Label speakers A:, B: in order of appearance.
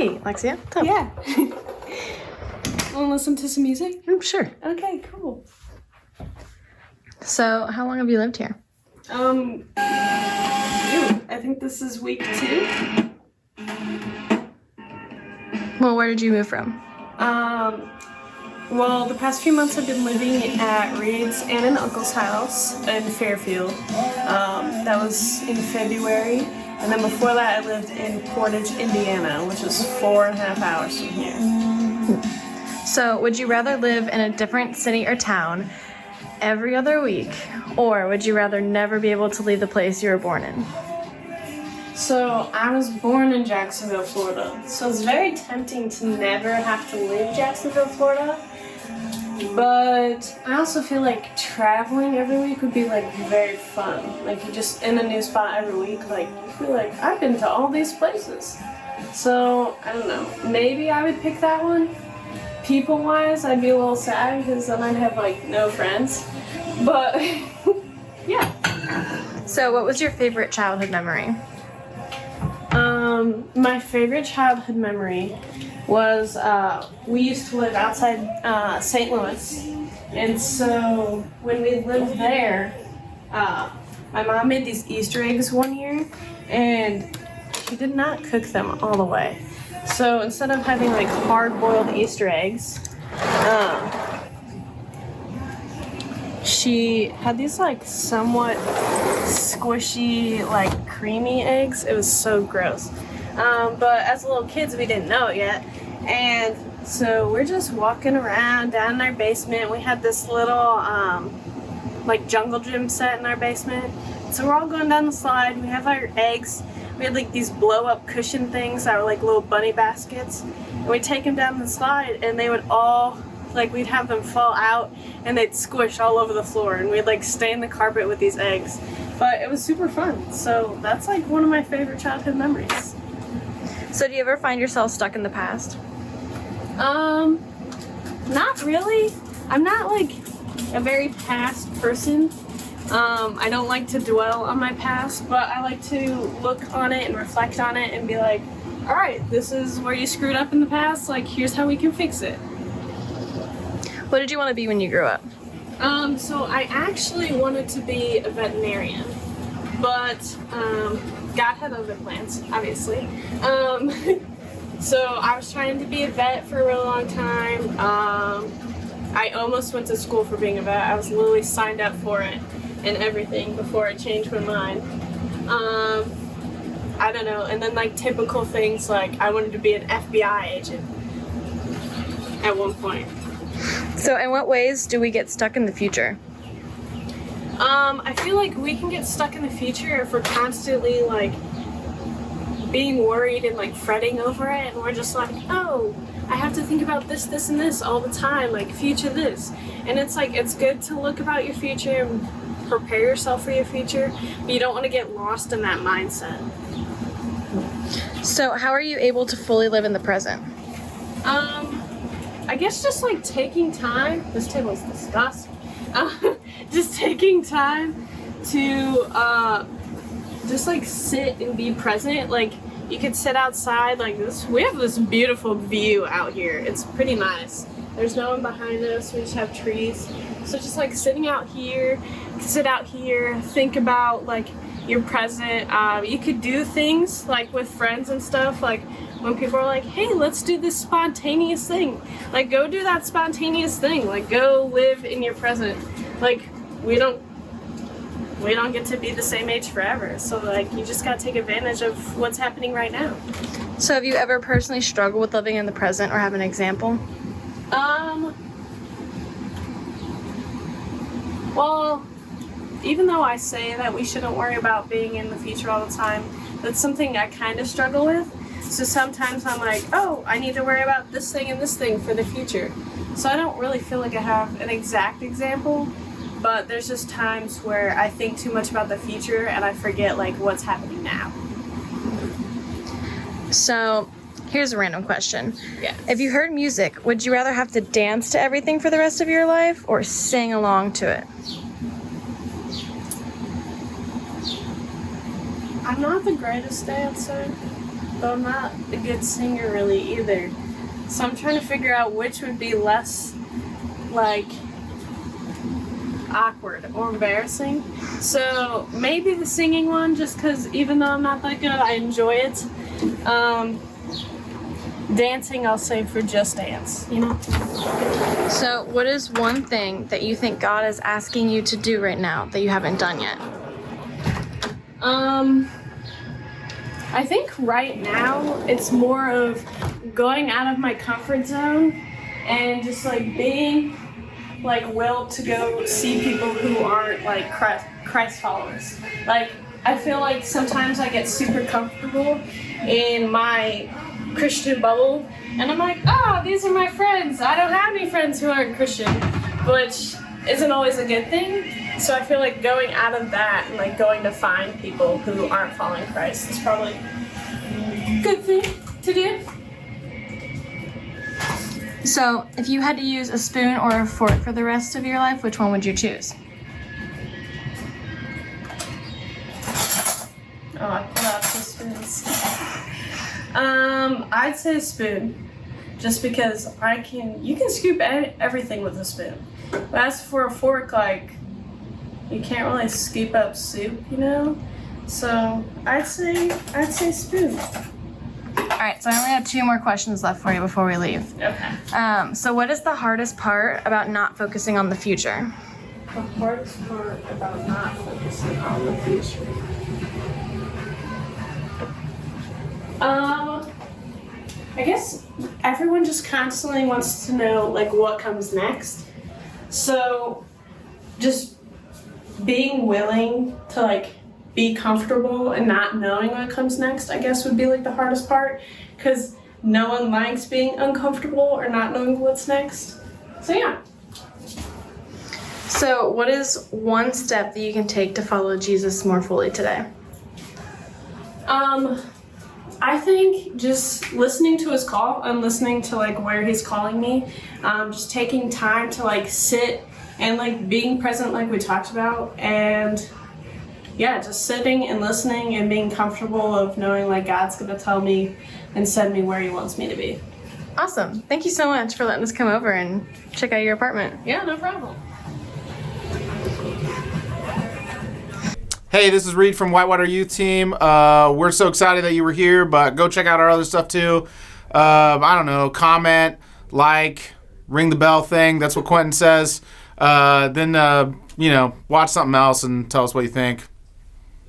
A: Hey, Lexia. What's up?
B: Yeah. Want to listen to some music?
A: Sure.
B: Okay, cool.
A: So, how long have you lived here?
B: I think this is week 2.
A: Well, where did you move from?
B: Well, the past few months I've been living at Reed's and an uncle's house in Fairfield. That was in February. And then before that I lived in Portage, Indiana, which is 4.5 hours from here.
A: So, would you rather live in a different city or town every other week, or would you rather never be able to leave the place you were born in?
B: So, I was born in Jacksonville, Florida. So it's very tempting to never have to leave Jacksonville, Florida. But I also feel like traveling every week would be like very fun. Like you're just in a new spot every week. Like you feel like I've been to all these places. So I don't know. Maybe I would pick that one. People wise, I'd be a little sad because then I'd have like no friends. But yeah.
A: So, what was your favorite childhood memory?
B: My favorite childhood memory was we used to live outside St. Louis, and so when we lived there, my mom made these Easter eggs one year, and she did not cook them all the way. So instead of having like hard-boiled Easter eggs, she had these like somewhat squishy, like creamy eggs. It was so gross. But as little kids, we didn't know it yet. And so we're just walking around down in our basement. We had this little like jungle gym set in our basement. So we're all going down the slide. We have our eggs. We had like these blow up cushion things that were like little bunny baskets. And we'd take them down the slide and they would all, like we'd have them fall out and they'd squish all over the floor. And we'd like stain the carpet with these eggs. But it was super fun. So that's like one of my favorite childhood memories.
A: So, do you ever find yourself stuck in the past?
B: Not really. I'm not like a very past person. I don't like to dwell on my past, but I like to look on it and reflect on it and be like, all right, this is where you screwed up in the past. Like, here's how we can fix it.
A: What did you want to be when you grew up?
B: So I actually wanted to be a veterinarian, but God had other plans, obviously. So I was trying to be a vet for a really long time. I almost went to school for being a vet. I was literally signed up for it and everything before I changed my mind. I don't know. And then like typical things like I wanted to be an FBI agent at one point.
A: So, in what ways do we get stuck in the future?
B: I feel like we can get stuck in the future if we're constantly like being worried and like fretting over it, and we're just like, oh, I have to think about this, this, and this all the time, like future this. And it's like, it's good to look about your future and prepare yourself for your future, but you don't want to get lost in that mindset.
A: So, how are you able to fully live in the present?
B: I guess just like taking time. This table is disgusting. Just taking time to just like sit and be present. Like you could sit outside like this. We have this beautiful view out here. It's pretty nice. There's no one behind us. We just have trees. So just like sitting out here, sit out here, think about like your present. You could do things like with friends and stuff, like when people are like, hey, let's do this spontaneous thing. Like go do that spontaneous thing. Like go live in your present. Like we don't get to be the same age forever. So like you just gotta take advantage of what's happening right now.
A: So, have you ever personally struggled with living in the present, or have an example?
B: Well, even though I say that we shouldn't worry about being in the future all the time, that's something I kind of struggle with. So sometimes I'm like, oh, I need to worry about this thing and this thing for the future. So I don't really feel like I have an exact example, but there's just times where I think too much about the future and I forget like what's happening now.
A: So, here's a random question.
B: Yeah.
A: If you heard music, would you rather have to dance to everything for the rest of your life, or sing along to it?
B: I'm not the greatest dancer. but I'm not a good singer really either. So I'm trying to figure out which would be less like awkward or embarrassing. So maybe the singing one, just because even though I'm not that good, I enjoy it. Dancing I'll save for Just Dance, you know?
A: So, what is one thing that you think God is asking you to do right now that you haven't done yet?
B: I think right now it's more of going out of my comfort zone and just like being like willed to go see people who aren't like Christ followers. Like I feel like sometimes I get super comfortable in my Christian bubble and I'm like, oh, these are my friends. I don't have any friends who aren't Christian, which isn't always a good thing. So I feel like going out of that and like going to find people who aren't following Christ is probably a good thing to do.
A: So, if you had to use a spoon or a fork for the rest of your life, which one would you choose?
B: Oh, I love the spoons. I'd say a spoon, just because you can scoop everything with a spoon. But as for a fork, like, you can't really scoop up soup, you know? So I'd say spoon.
A: All right, so I only have 2 more questions left for you before we leave.
B: Okay.
A: So what is the hardest part about not focusing on the future?
B: The hardest part about not focusing on the future. I guess everyone just constantly wants to know like what comes next. So just being willing to like be comfortable and not knowing what comes next, I guess would be like the hardest part, because no one likes being uncomfortable or not knowing what's next. So yeah.
A: So what is one step that you can take to follow Jesus more fully today?
B: I think just listening to his call and listening to like where he's calling me, just taking time to like sit and like being present like we talked about, and yeah, just sitting and listening and being comfortable of knowing like God's gonna tell me and send me where he wants me to be.
A: Awesome. Thank you so much for letting us come over and check out your apartment.
B: Yeah, no problem.
C: Hey, this is Reed from Whitewater Youth Team. We're so excited that you were here, but go check out our other stuff too. I don't know, comment, like, ring the bell thing. That's what Quentin says. Then watch something else and tell us what you think.